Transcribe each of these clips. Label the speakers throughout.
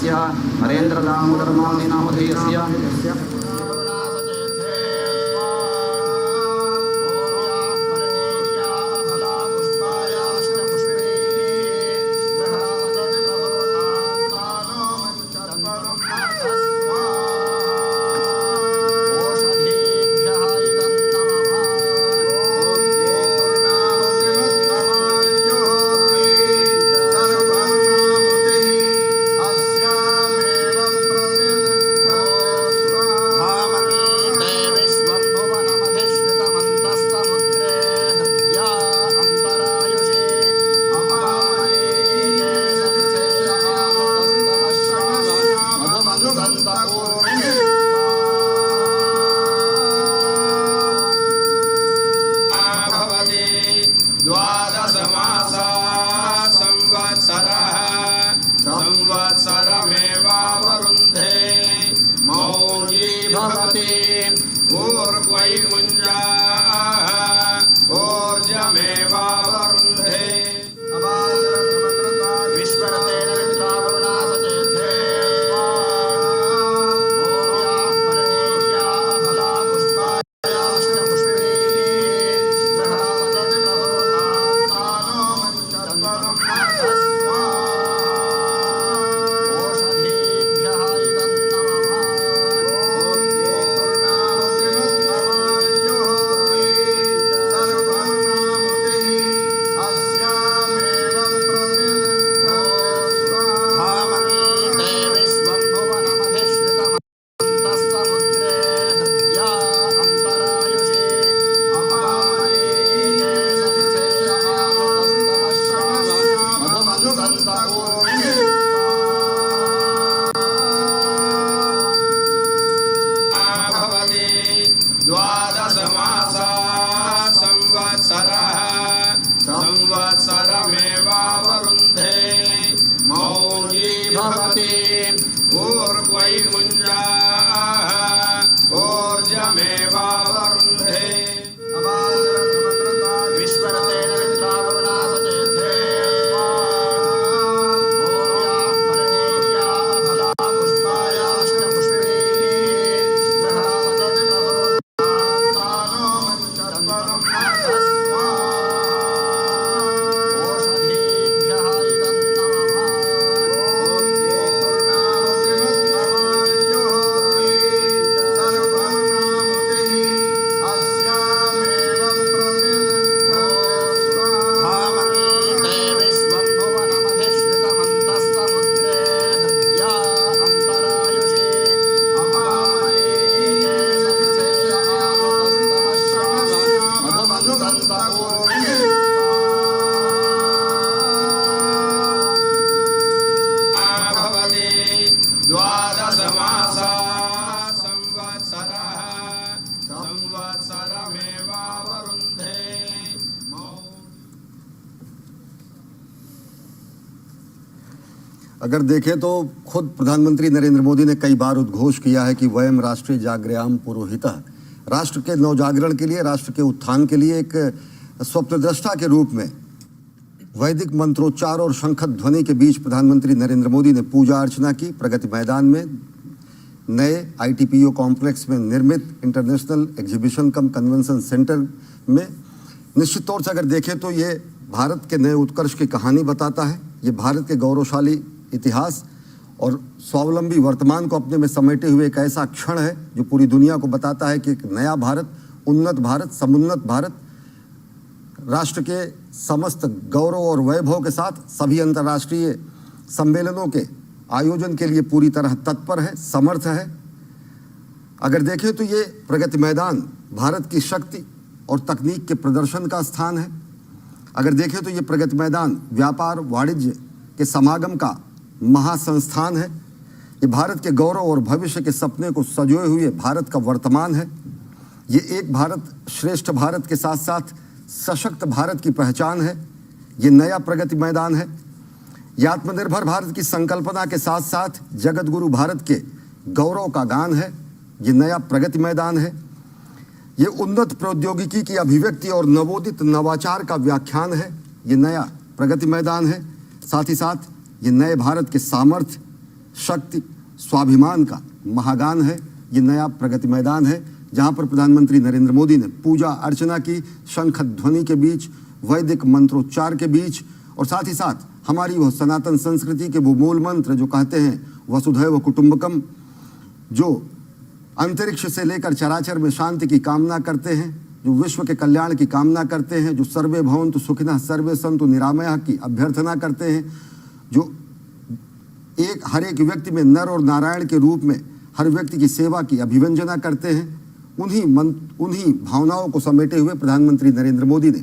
Speaker 1: यस्य नरेन्द्रदामोदरमालिनामधेयस्य
Speaker 2: संवत्सरमेवावरुन्धे मौञ्जी भवति ऊर्ध्वै मुञ्जाः ऊर्जमेवावरुन्धे विश्वरतेन विद्रावरुणासचेथे संवत्सरमेवावरुन्धे मौञ्जी भवति ऊर्ध्वै मुञ्जाः ऊर्जमेवावरुन्धे विश्वरतेन विद्रावरुणासचेथे
Speaker 3: अगर देखें तो खुद प्रधानमंत्री नरेंद्र मोदी ने कई बार उद्घोष किया है कि वयम राष्ट्रीय जागृयाम पुरोहितः, राष्ट्र के नवजागरण के लिए, राष्ट्र के उत्थान के लिए एक स्वप्नद्रष्टा के रूप में वैदिक मंत्रोच्चार और शंख ध्वनि के बीच प्रधानमंत्री नरेंद्र मोदी ने पूजा अर्चना की। प्रगति मैदान में नए ITPO कॉम्प्लेक्स में निर्मित इंटरनेशनल एग्जीबिशन कम कन्वेंशन सेंटर में निश्चित तौर से अगर देखें तो ये भारत के नए उत्कर्ष की कहानी बताता है। ये भारत के गौरवशाली इतिहास और स्वावलंबी वर्तमान को अपने में समेटे हुए एक ऐसा क्षण है जो पूरी दुनिया को बताता है कि एक नया भारत, उन्नत भारत, समुन्नत भारत राष्ट्र के समस्त गौरव और वैभव के साथ सभी अंतर्राष्ट्रीय सम्मेलनों के आयोजन के लिए पूरी तरह तत्पर है, समर्थ है। अगर देखें तो ये प्रगति मैदान भारत की शक्ति और तकनीक के प्रदर्शन का स्थान है। अगर देखें तो ये प्रगति मैदान व्यापार वाणिज्य के समागम का महासंस्थान है। ये भारत के गौरव और भविष्य के सपने को सजोए हुए भारत का वर्तमान है। ये एक भारत श्रेष्ठ भारत के साथ साथ सशक्त भारत की पहचान है। ये नया प्रगति मैदान है। ये आत्मनिर्भर भारत की संकल्पना के साथ साथ जगत गुरु भारत के गौरव का गान है। ये नया प्रगति मैदान है। ये उन्नत प्रौद्योगिकी की अभिव्यक्ति और नवोदित नवाचार का व्याख्यान है। ये नया प्रगति मैदान है। साथ ही साथ ये नए भारत के सामर्थ्य, शक्ति, स्वाभिमान का महागान है। ये नया प्रगति मैदान है जहां पर प्रधानमंत्री नरेंद्र मोदी ने पूजा अर्चना की, शंख ध्वनि के बीच, वैदिक मंत्रोच्चार के बीच, और साथ ही साथ हमारी वो सनातन संस्कृति के वो मूल मंत्र जो कहते हैं वसुधैव कुटुंबकम, जो अंतरिक्ष से लेकर चराचर में शांति की कामना करते हैं, जो विश्व के कल्याण की कामना करते हैं, जो सर्वे भवन्तु सुखिनः सर्वे सन्तु निरामयः की अभ्यर्थना करते हैं, जो हर एक व्यक्ति में नर और नारायण के रूप में हर व्यक्ति की सेवा की अभिव्यंजना करते हैं, उन्हीं भावनाओं को समेटे हुए प्रधानमंत्री नरेंद्र मोदी ने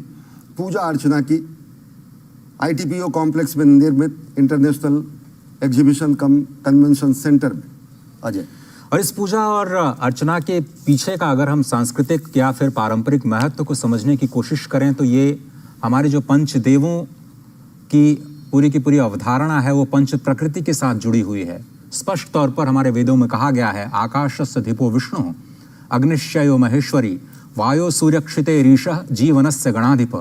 Speaker 3: पूजा अर्चना की ITPO कॉम्प्लेक्स में निर्मित इंटरनेशनल एग्जीबिशन कम कन्वेंशन सेंटर में। अजय,
Speaker 1: और इस पूजा और अर्चना के पीछे का अगर हम सांस्कृतिक या फिर पारंपरिक महत्व को समझने की कोशिश करें तो ये हमारे जो पंचदेवों की पूरी अवधारणा है वो पंच प्रकृति के साथ जुड़ी हुई है। स्पष्ट तौर पर हमारे वेदों में कहा गया है, आकाशस्य धिपो विष्णु अग्निश्चयो महेश्वरी वायो सूर्यक्षिते रीशः जीवनस्य गणाधिप।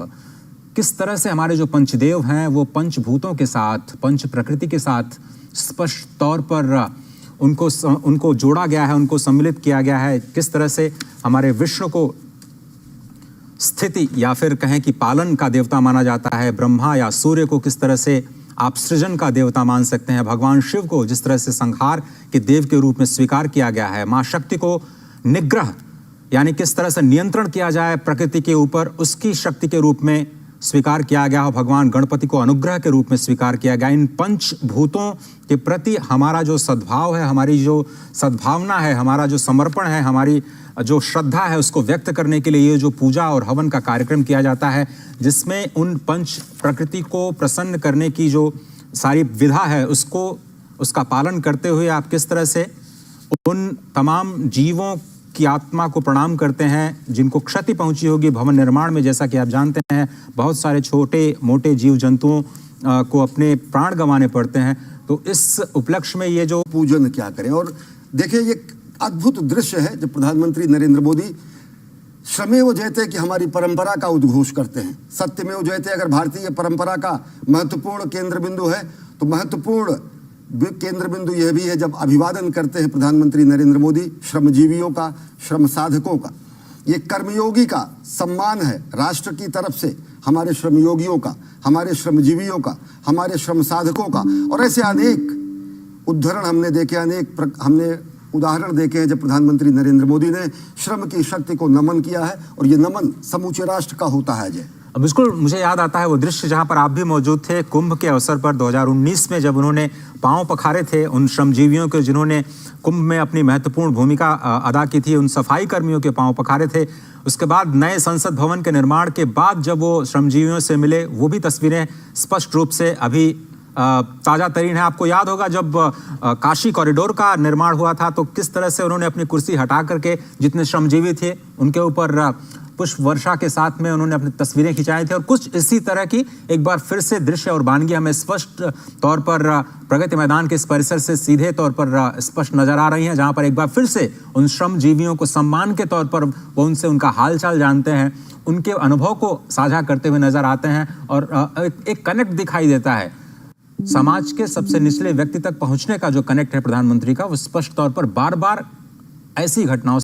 Speaker 1: किस तरह से हमारे जो पंचदेव हैं वो पंचभूतों के साथ, पंच प्रकृति के साथ स्पष्ट तौर पर उनको जोड़ा गया है, उनको सम्मिलित किया गया है। किस तरह से हमारे विष्णु को स्थिति या फिर कहें कि पालन का देवता माना जाता है, ब्रह्मा या सूर्य को किस तरह से आप सृजन का देवता मान सकते हैं, भगवान शिव को जिस तरह से संहार के देव के रूप में स्वीकार किया गया है, माँ शक्ति को निग्रह यानी किस तरह से नियंत्रण किया जाए प्रकृति के ऊपर उसकी शक्ति के रूप में स्वीकार किया गया हो, भगवान गणपति को अनुग्रह के रूप में स्वीकार किया गया। इन पंचभूतों के प्रति हमारा जो सद्भाव है, हमारी जो सद्भावना है, हमारा जो समर्पण है, हमारी जो श्रद्धा है, उसको व्यक्त करने के लिए ये जो पूजा और हवन का कार्यक्रम किया जाता है, जिसमें उन पंच प्रकृति को प्रसन्न करने की जो सारी विधा है उसका पालन करते हुए आप किस तरह से उन तमाम जीवों की आत्मा को प्रणाम करते हैं जिनको क्षति पहुंची होगी भवन निर्माण में। जैसा कि आप जानते हैं बहुत सारे छोटे मोटे जीव जंतुओं को अपने प्राण गंवाने पड़ते हैं। तो इस उपलक्ष्य में ये जो
Speaker 3: पूजन क्या करें, और देखिए ये अद्भुत दृश्य है जब प्रधानमंत्री नरेंद्र मोदी श्रमेव जयते की हमारी परंपरा का उद्घोष करते हैं। सत्यमेव जयते अगर भारतीय परंपरा का महत्वपूर्ण केंद्र बिंदु है तो महत्वपूर्ण केंद्र बिंदु यह भी है जब अभिवादन करते हैं प्रधानमंत्री नरेंद्र मोदी श्रमजीवियों का, श्रम साधकों का। ये कर्मयोगी का सम्मान है राष्ट्र की तरफ से हमारे श्रमयोगियों का, हमारे श्रमजीवियों का, हमारे श्रम साधकों का। और ऐसे अनेक उदाहरण हमने देखे, हमने उदाहरण देखे हैं जब प्रधानमंत्री नरेंद्र मोदी ने श्रम की शक्ति को नमन किया है, और ये नमन समूचे राष्ट्र का होता है। अजय,
Speaker 1: बिल्कुल मुझे याद आता है वो दृश्य जहां पर आप भी मौजूद थे कुंभ के अवसर पर 2019 में, जब उन्होंने पांव पखारे थे उन श्रमजीवियों के जिन्होंने कुंभ में अपनी महत्वपूर्ण भूमिका अदा की थी, उन सफाई कर्मियों के पांव पखारे थे। उसके बाद नए संसद भवन के निर्माण के बाद जब वो श्रमजीवियों से मिले, वो भी तस्वीरें स्पष्ट रूप से अभी ताज़ा तरीन है। आपको याद होगा जब काशी कॉरिडोर का निर्माण हुआ था तो किस तरह से उन्होंने अपनी कुर्सी हटा करके जितने श्रमजीवी थे उनके ऊपर पुष्प वर्षा के साथ में उन्होंने अपनी तस्वीरें खिंचाई थी। और कुछ इसी तरह की एक बार फिर से दृश्य और वानगी हमें स्पष्ट तौर पर प्रगति मैदान के इस परिसर से सीधे तौर पर स्पष्ट नजर आ रही हैं, जहां पर एक बार फिर से उन श्रमजीवियों को सम्मान के तौर पर वो उनसे उनका हालचाल जानते हैं, उनके अनुभव को साझा करते हुए नजर आते हैं। और एक कनेक्ट दिखाई देता है समाज के सबसे निचले व्यक्ति तक पहुंचने का जो कनेक्ट है प्रधानमंत्री का, वो स्पष्ट तौर पर बार बार ऐसी घटनाओं